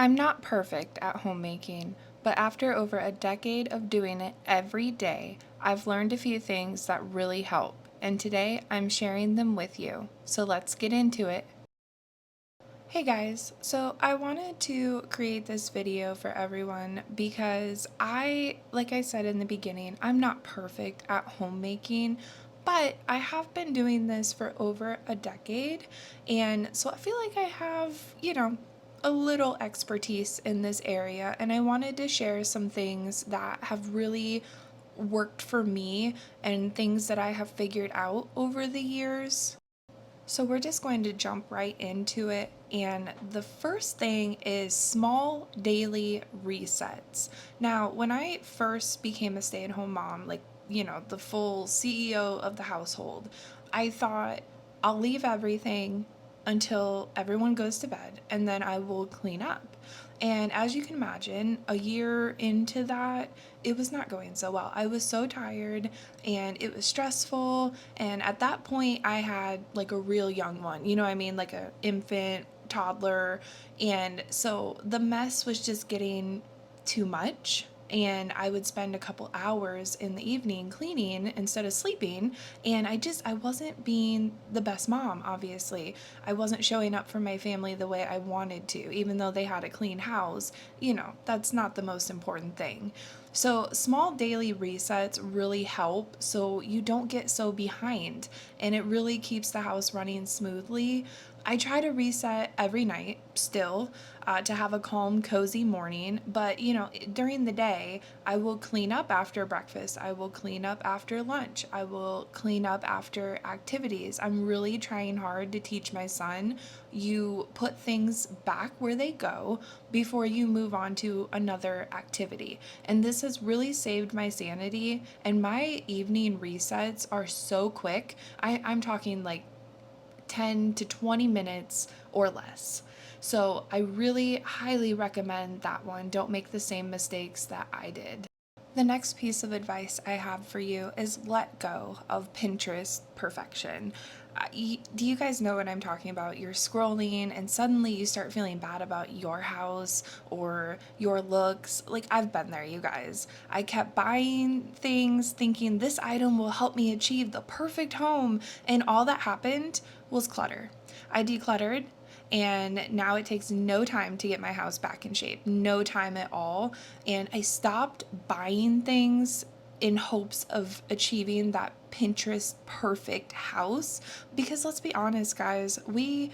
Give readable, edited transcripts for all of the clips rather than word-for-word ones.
I'm not perfect at homemaking, but after over a decade of doing it every day, I've learned a few things that really help, and today I'm sharing them with you. So let's get into it. Hey guys, so I wanted to create this video for everyone because like I said in the beginning, I'm not perfect at homemaking, but I have been doing this for over a decade, and so I feel like I have, a little expertise in this area, and I wanted to share some things that have really worked for me and things that I have figured out over the years. So we're just going to jump right into it. And the first thing is small daily resets. Now, when I first became a stay at home mom, like, the full CEO of the household, I thought I'll leave everything until everyone goes to bed and then I will clean up. And as you can imagine, a year into that, it was not going so well. I was so tired and it was stressful. And at that point, I had like a real young one, you know what I mean? Like a infant, toddler. And so the mess was just getting too much, and I would spend a couple hours in the evening cleaning instead of sleeping, and I wasn't being the best mom. Obviously, I wasn't showing up for my family the way I wanted to, even though they had a clean house. That's not the most important thing. So small daily resets really help so you don't get so behind, and it really keeps the house running smoothly. I try to reset every night still, to have a calm, cozy morning. But, during the day, I will clean up after breakfast. I will clean up after lunch. I will clean up after activities. I'm really trying hard to teach my son you put things back where they go before you move on to another activity. And this has really saved my sanity. And my evening resets are so quick. I'm talking like 10 to 20 minutes or less. So I really highly recommend that one. Don't make the same mistakes that I did. The next piece of advice I have for you is let go of Pinterest perfection. Do you guys know what I'm talking about? You're scrolling and suddenly you start feeling bad about your house or your looks. Like, I've been there, you guys. I kept buying things thinking this item will help me achieve the perfect home, and all that happened was clutter. I decluttered, and now it takes no time to get my house back in shape, no time at all. And I stopped buying things in hopes of achieving that Pinterest perfect house, because let's be honest guys, we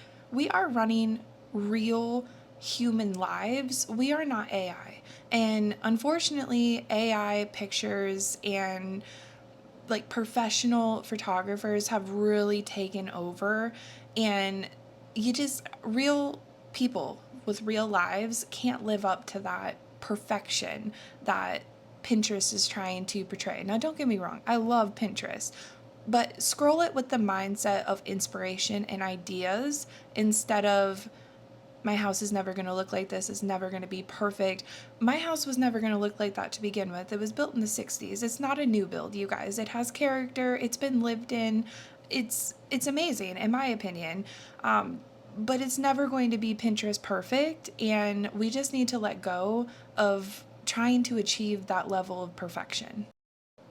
are running real human lives. We are not AI. And unfortunately, AI pictures and like professional photographers have really taken over, and real people with real lives can't live up to that perfection that Pinterest is trying to portray. Now, don't get me wrong, I love Pinterest, but scroll it with the mindset of inspiration and ideas instead of my house is never going to look like this, it's never going to be perfect. My house was never going to look like that to begin with. It was built in the 60s. It's not a new build, you guys. It has character, it's been lived in. It's amazing in my opinion. But it's never going to be Pinterest perfect, and we just need to let go of trying to achieve that level of perfection.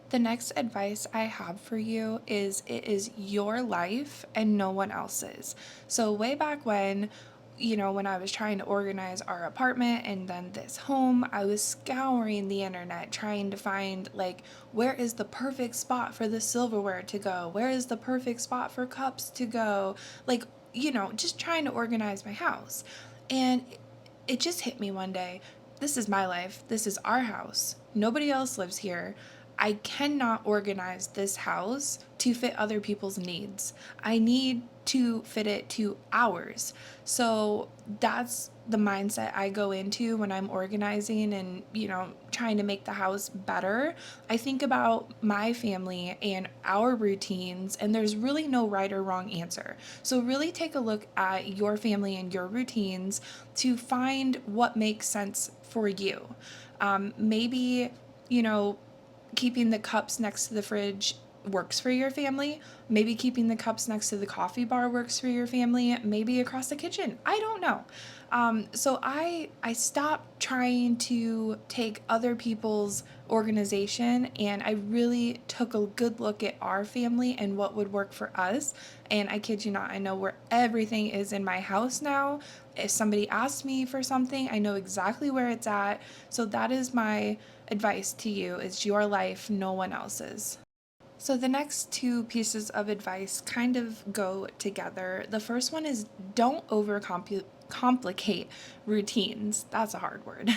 The next advice I have for you is it is your life and no one else's. So, way back when, when I was trying to organize our apartment and then this home, I was scouring the internet trying to find, like, where is the perfect spot for the silverware to go? Where is the perfect spot for cups to go? Like, just trying to organize my house. And it just hit me one day. This is my life. This is our house. Nobody else lives here. I cannot organize this house to fit other people's needs. I need to fit it to ours. So that's the mindset I go into when I'm organizing and, trying to make the house better. I think about my family and our routines, and there's really no right or wrong answer. So really take a look at your family and your routines to find what makes sense for you. Maybe, you know, keeping the cups next to the fridge works for your family. Maybe keeping the cups next to the coffee bar works for your family. Maybe across the kitchen. I don't know. So I stopped trying to take other people's organization, and I really took a good look at our family and what would work for us. And I kid you not, I know where everything is in my house now. If somebody asks me for something, I know exactly where it's at. So that is my advice to you. It's your life, no one else's. So the next two pieces of advice kind of go together. The first one is don't complicate routines. That's a hard word.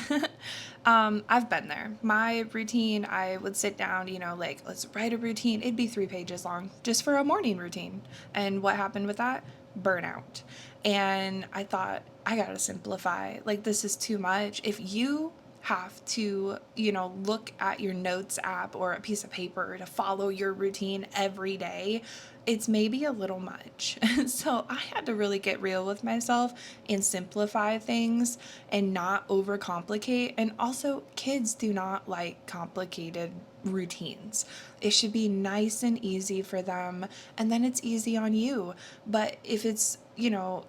I've been there. My routine, I would sit down, like, let's write a routine. It'd be 3 pages long just for a morning routine. And what happened with that? Burnout. And I thought, I gotta simplify. Like, this is too much. If you have to, look at your notes app or a piece of paper to follow your routine every day, it's maybe a little much. So I had to really get real with myself and simplify things and not overcomplicate. And also, kids do not like complicated routines. It should be nice and easy for them, and then it's easy on you. But if it's,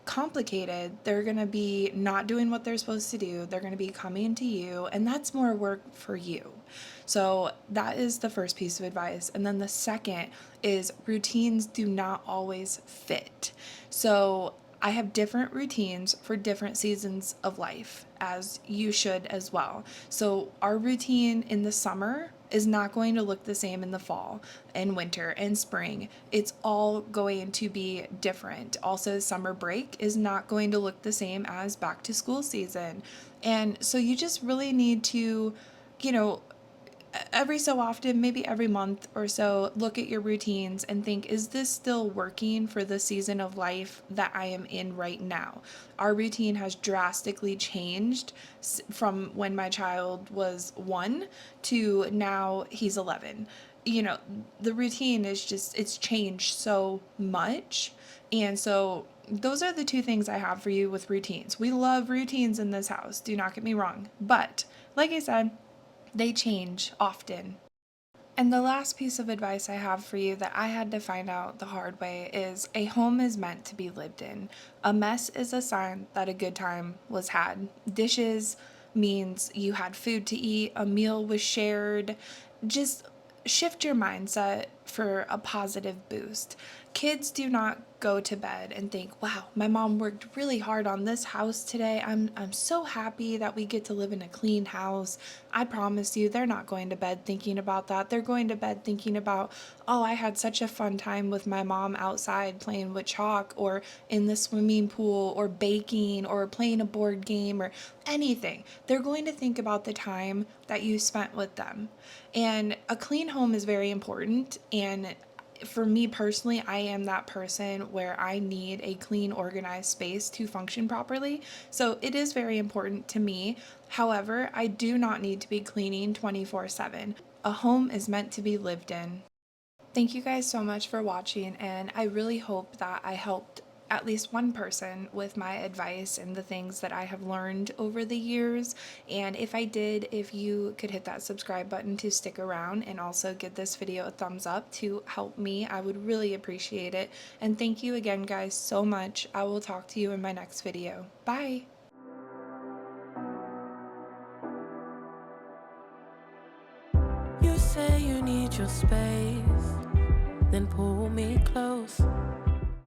complicated, they're going to be not doing what they're supposed to do. They're going to be coming to you, and that's more work for you. So that is the first piece of advice. And then the second is routines do not always fit. So I have different routines for different seasons of life, as you should as well. So our routine in the summer is not going to look the same in the fall and winter and spring. It's all going to be different. Also, summer break is not going to look the same as back to school season. And so you just really need to, you know, every so often, maybe every month or so, look at your routines and think, is this still working for the season of life that I am in right now? Our routine has drastically changed from when my child was 1 to now he's 11. The routine is just, it's changed so much. And so those are the two things I have for you with routines. We love routines in this house, do not get me wrong. But like I said, they change often. And the last piece of advice I have for you that I had to find out the hard way is a home is meant to be lived in. A mess is a sign that a good time was had. Dishes means you had food to eat, a meal was shared. Just shift your mindset for a positive boost. Kids do not go to bed and think, wow, my mom worked really hard on this house today. I'm so happy that we get to live in a clean house. I promise you, they're not going to bed thinking about that. They're going to bed thinking about, oh, I had such a fun time with my mom outside playing with chalk or in the swimming pool or baking or playing a board game or anything. They're going to think about the time that you spent with them. And a clean home is very important. And for me personally, I am that person where I need a clean, organized space to function properly. So it is very important to me. However, I do not need to be cleaning 24/7. A home is meant to be lived in. Thank you guys so much for watching, and I really hope that I helped at least one person with my advice and the things that I have learned over the years. And if I did, if you could hit that subscribe button to stick around and also give this video a thumbs up to help me, I would really appreciate it. And thank you again, guys, so much. I will talk to you in my next video. Bye! You say you need your space, then pull me close.